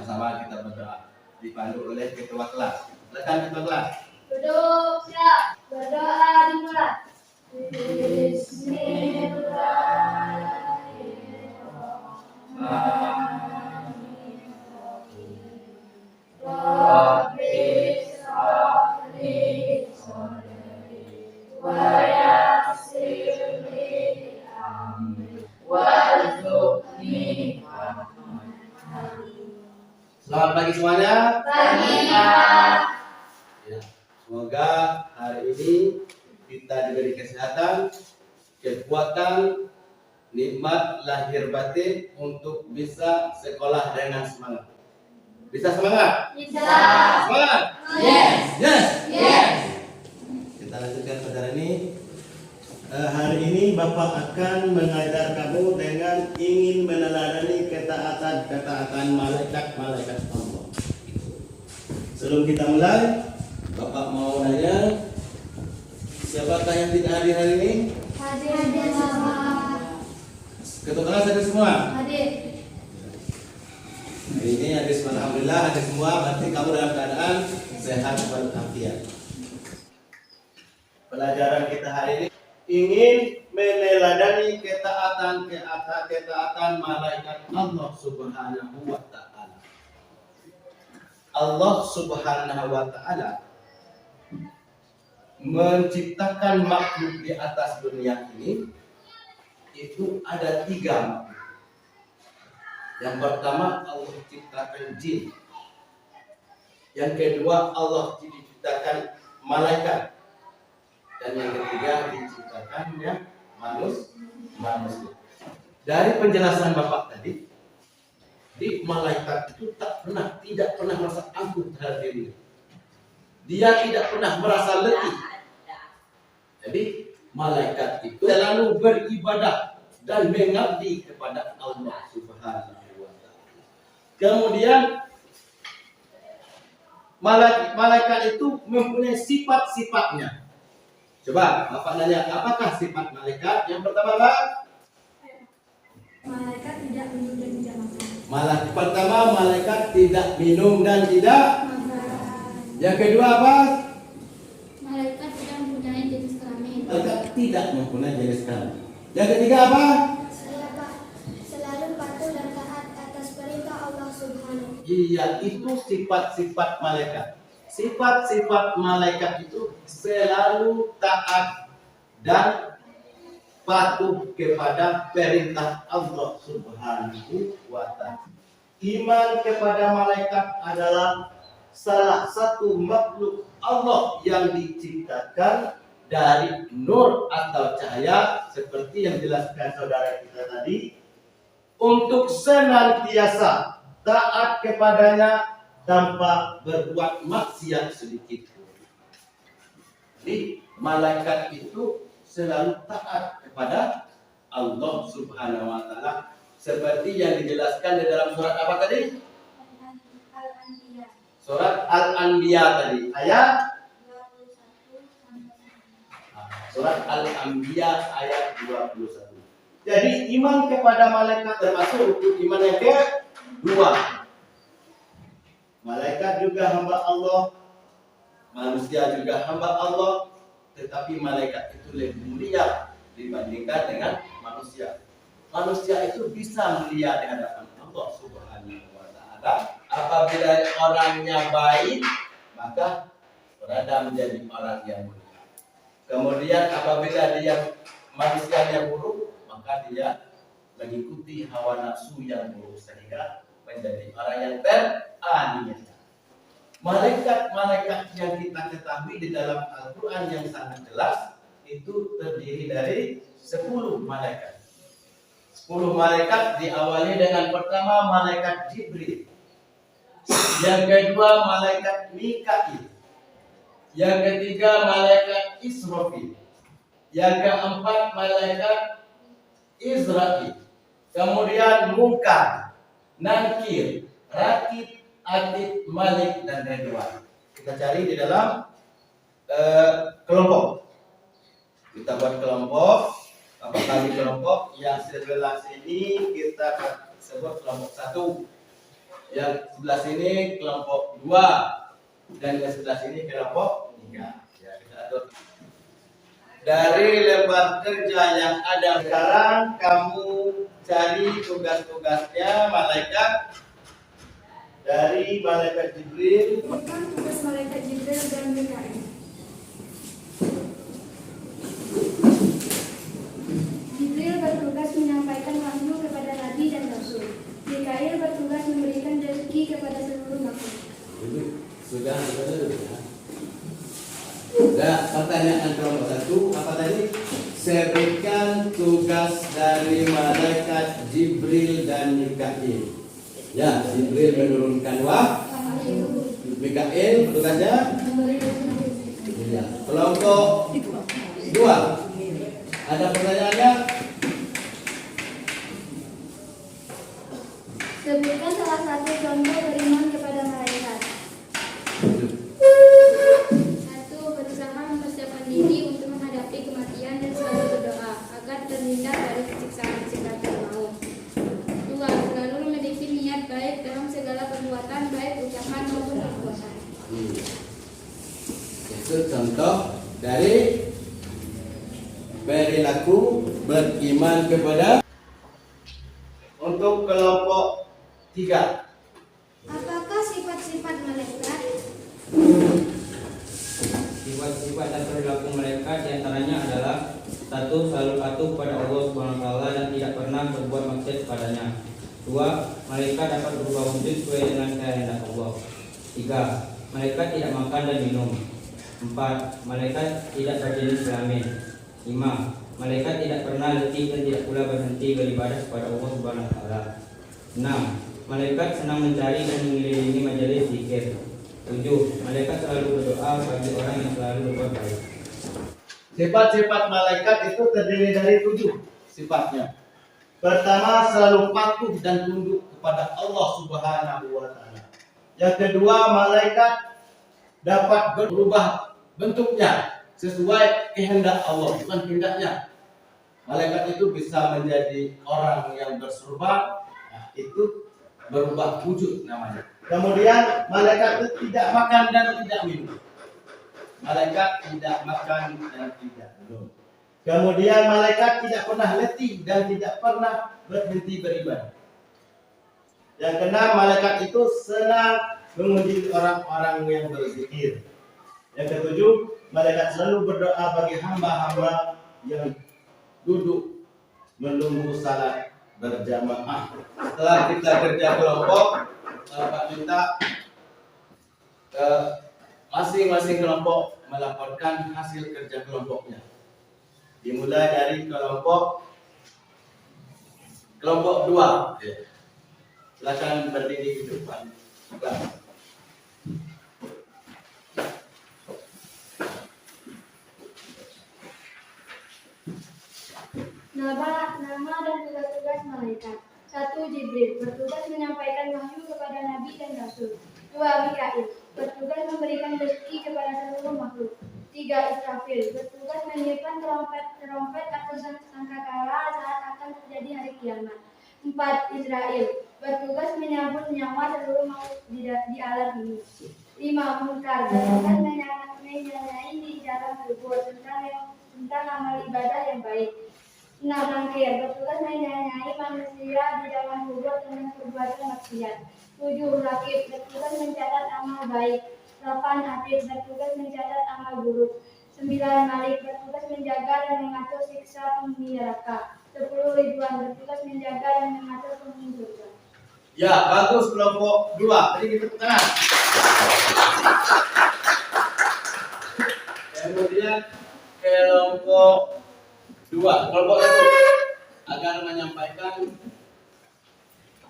sama-sama kita berdoa. Dipandu oleh ketua kelas. Silakan ketua kelas. Duduk siap. Berdoa dimulai. Selamat pagi semuanya. Pagi, Pak. Ya, semoga hari ini kita diberi kesehatan, kekuatan, nikmat lahir batin untuk bisa sekolah dengan semangat. Bisa semangat? Bisa. Semangat? Yes. Yes. Yes. Kita lanjutkan saudara ini. Hari ini Bapak akan mengajar kamu dengan ingin meneladani ketaatan malaikat Allah. Sebelum kita mulai, Bapak mau nanya, siapakah yang tidak hadir hari ini? Hadir, Bapak. Ketua kelas hadir semua? Hadir. Hari ini hadir semua, alhamdulillah hadir semua. Berarti kamu dalam keadaan sehat walafiat. Pelajaran kita hari ini ingin meneladani ketaatan malaikat Allah Subhanahu wa taala. Allah Subhanahu wa taala menciptakan makhluk di atas dunia ini itu ada 3 makhluk. Yang pertama Allah ciptakan jin. Yang kedua Allah ciptakan malaikat. Dan yang ketiga diciptakannya manusia. Dari penjelasan Bapak tadi, di malaikat itu tidak pernah merasa angkuh terhadap dirinya. Dia tidak pernah merasa letih. Jadi malaikat itu selalu beribadah dan mengabdi kepada Allah Subhanahu wa taala. Kemudian malaikat itu mempunyai sifat-sifatnya. Coba Bapak nanya, apakah sifat malaikat? Yang pertama apa? Malaikat tidak minum dan tidak makan. Pertama, malaikat tidak minum dan tidak Makan. Yang kedua apa? Malaikat tidak mempunyai jenis kelamin. Malaikat tidak mempunyai jenis kelamin. Yang ketiga apa? Selalu patuh dan taat atas perintah Allah Subhanahu. Iya, itu sifat-sifat malaikat. Sifat-sifat malaikat itu selalu taat dan patuh kepada perintah Allah Subhanahu wa taala. Iman kepada malaikat adalah salah satu makhluk Allah yang diciptakan dari nur atau cahaya seperti yang dijelaskan saudara kita tadi, untuk senantiasa taat kepadanya tanpa berbuat maksiat sedikit pun. Jadi malaikat itu selalu taat kepada Allah Subhanahu wa taala seperti yang dijelaskan di dalam surat apa tadi? Al-Anbiya. Surat Al-Anbiya tadi, ayat 21. Surat Al-Anbiya ayat 21. Jadi iman kepada malaikat termasuk iman yang kedua. Malaikat juga hamba Allah, manusia juga hamba Allah, tetapi malaikat itu lebih mulia dibandingkan dengan manusia. Manusia itu bisa mulia di hadapan Allah Subhanahu wa taala apabila orangnya baik, maka berada menjadi orang yang mulia. Kemudian apabila dia manusianya buruk, maka dia mengikuti hawa nafsu yang buruk sehingga menjadi orang yang teraniaya. Malaikat-malaikat yang kita ketahui di dalam Al-Quran yang sangat jelas itu terdiri dari 10 malaikat. 10 malaikat diawali dengan pertama malaikat Jibril, yang kedua malaikat Mikail, yang ketiga malaikat Israfil, yang keempat malaikat Israil, kemudian Munkar, Nakir, Rakib, Atid, Malik, dan Ridwan. Kita cari di dalam kelompok. Kita buat kelompok. Apakah di kelompok yang sebelah sini kita sebut kelompok 1, Yang sebelah sini kelompok 2 dan yang sebelah sini kelompok 3. Ya, kita atur. Dari lembar kerja yang ada sekarang, kamu cari tugas-tugasnya malaikat dari malaikat Jibril. Bukan tugas malaikat Jibril dan Mikail. Jibril bertugas menyampaikan wahyu kepada nabi dan rasul. Mikail bertugas memberikan rezeki kepada seluruh makhluk. Sudah. Nah, pertanyaan kelompok 1 apa tadi? Sebutkan tugas dari malaikat Jibril dan Mikail. Ya, Jibril menurunkan wahyu. Mikail tugasnya? Ya. Kelompok 2. Ada pertanyaannya? Sebutkan salah satu contoh beriman kepada malaikat. 1. Berusaha mempersiapkan diri untuk menghadapi kematian dan selalu berdoa agar terhindar dari siksaan siksaan maut. 2. Selalu memiliki niat baik dalam segala perbuatan, baik ucapan maupun perbuatan. Itu contoh dari perilaku beriman kepada. Untuk kelompok 3. Apakah sifat-sifat malaikat? Sifat-sifat dan perilaku mereka diantaranya adalah 1. Selalu patuh kepada Allah SWT dan tidak pernah berbuat maksiat kepadanya. 2. Mereka dapat berubah wujud sesuai dengan kehendak Allah. 3. Mereka tidak makan dan minum. 4. Mereka tidak berjenis kelamin. 5. Malaikat tidak pernah letih dan tidak pula berhenti beribadah kepada Allah SWT. 6. Malaikat senang mencari dan mengelilingi majelis zikir. 7. Malaikat selalu berdoa bagi orang yang selalu berbuat baik. Sifat-sifat malaikat itu terdiri dari 7 sifatnya. Pertama, selalu patuh dan tunduk kepada Allah Subhanahu wa taala. Yang kedua, malaikat dapat berubah bentuknya sesuai kehendak Allah, bukan kehendaknya. Malaikat itu bisa menjadi orang yang berserba, itu berubah wujud namanya. Kemudian malaikat itu tidak makan dan tidak minum. Malaikat tidak makan dan tidak minum. Kemudian malaikat tidak pernah letih dan tidak pernah berhenti beribadah. Yang keenam, malaikat itu senang menguji orang-orang yang berzikir. Yang ketujuh, malaikat selalu berdoa bagi hamba-hamba yang duduk menunggu salat berjamaah. Setelah kita kerja kelompok, Pak minta masing-masing kelompok melaporkan hasil kerja kelompoknya. Dimulai dari kelompok 2. Silakan berdiri di depan. Nama dan tugas-tugas malaikat. 1. Jibril bertugas menyampaikan wahyu kepada nabi dan rasul. 2. Mikail bertugas memberikan rezeki kepada seluruh makhluk. 3. Israfil bertugas meniupkan trompet atau sangkakala saat akan terjadi hari kiamat. 4. Israel bertugas menyambut nyawa seluruh makhluk di alam ini. 5. Munkar bertugas menyalahi di dalam kubur tentang amal ibadah yang baik. 6. Nangkir bertugas menyalahi manusia di dalam kubur dengan perbuatan maksiat. 7. Rakib bertugas mencatat amal baik. 8. Atid bertugas mencatat amal buruk. 9. Malik bertugas menjaga dan mengatur siksa penghuni neraka. 10. Ridwan bertugas menjaga dan mengatur penghuni surga. Ya, bagus kelompok 2. Jadi kita tangan. Kemudian kelompok 2, kelompok 1 akan menyampaikan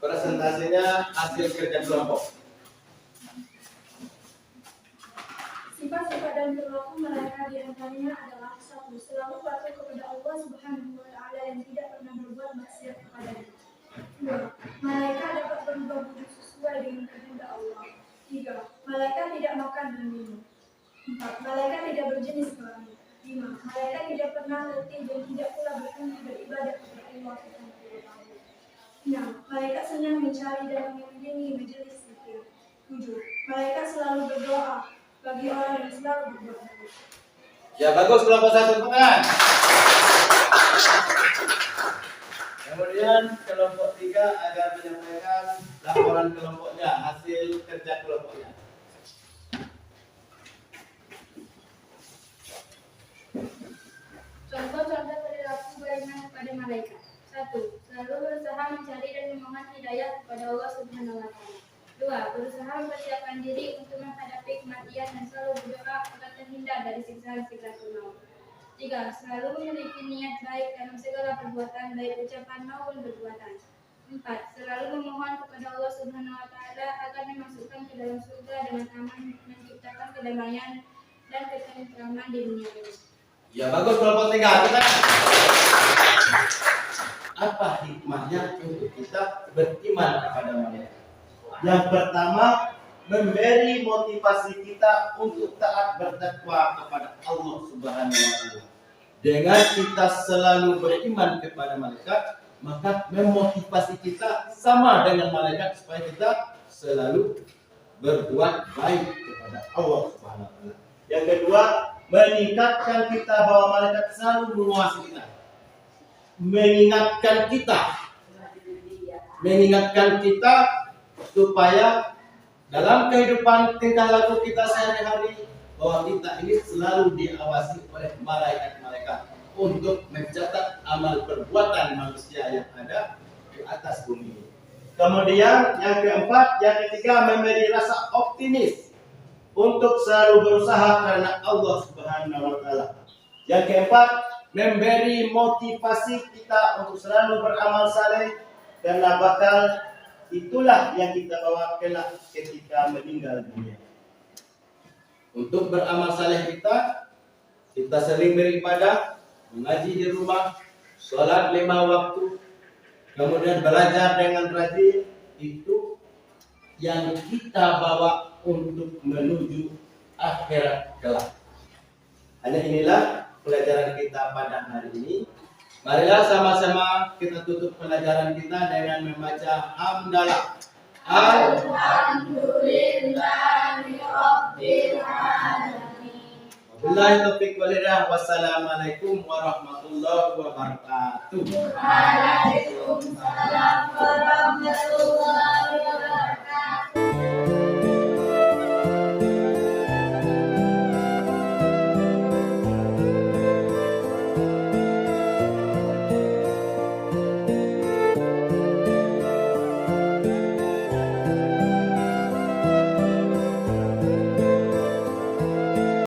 presentasinya hasil kerja kelompok. Sifat-sifat dan perilaku mereka diantaranya adalah 1. Selalu patuh kepada Allah Subhanahu wa taala yang tidak pernah berbuat maksiat kepadanya. 2. Malaikat dapat berubah wujud sesuai dengan kehendak Allah. 3. Malaikat tidak makan dan minum. 4. Malaikat tidak berjenis kelamin. 5. Malaikat tidak pernah letih dan tidak pula berhenti beribadah kepada Allah Subhanahu wa taala. 6. Malaikat senang mencari dan mengelilingi majelis Malaikat selalu berdoa bagi orang yang selalu berdoa. Ya bagus, kelompok 1 tangan. Kemudian kelompok 3 agar menyampaikan laporan kelompoknya, hasil kerja kelompoknya. Contoh-contoh perilaku beriman kepada malaikat. 1. Selalu berusaha mencari dan memohon hidayah kepada Allah Subhanahu wa taala. 2. Berusaha mempersiapkan diri untuk menghadapi kematian dan selalu berdoa agar terhindar dari siksaan sikratul maut. 3. Selalu memiliki niat baik dalam segala perbuatan, baik ucapan maupun perbuatan. 4. Selalu memohon kepada Allah Subhanahu wa taala agar dimasukkan ke dalam surga dengan aman, menciptakan kedamaian dan ketentraman di dunia ini. Ya bagus, kelompok 3 kita. Apa hikmahnya untuk kita beriman kepada malaikat? Yang pertama, memberi motivasi kita untuk taat bertakwa kepada Allah Subhanahu wa taala. Dengan kita selalu beriman kepada malaikat, maka memotivasi kita sama dengan malaikat supaya kita selalu berbuat baik kepada Allah Subhanahu wa taala. Yang kedua, meningkatkan kita bahwa malaikat selalu menguasai kita. Mengingatkan kita supaya dalam kehidupan tingkah laku kita sehari-hari bahwa kita ini selalu diawasi oleh malaikat-malaikat untuk mencatat amal perbuatan manusia yang ada di atas bumi ini. Kemudian yang keempat, yang ketiga, memberi rasa optimis untuk selalu berusaha karena Allah Subhanahu wa taala. Yang keempat, memberi motivasi kita untuk selalu beramal saleh karena bakal itulah yang kita bawa kelak ketika meninggal dunia. Untuk beramal saleh kita sering beribadah, mengaji di rumah, sholat 5 waktu, kemudian belajar dengan rajin, itu yang kita bawa untuk menuju akhirat kelak. Hanya inilah pelajaran kita pada hari ini. Marilah sama-sama kita tutup pelajaran kita dengan membaca hamdalah. Alhamdulillahi Rabbil Alamin. Wabillahi taufiq wal hidayah. Wassalamualaikum warahmatullahi wabarakatuh. Waalaikumsalam warahmatullahi wabarakatuh.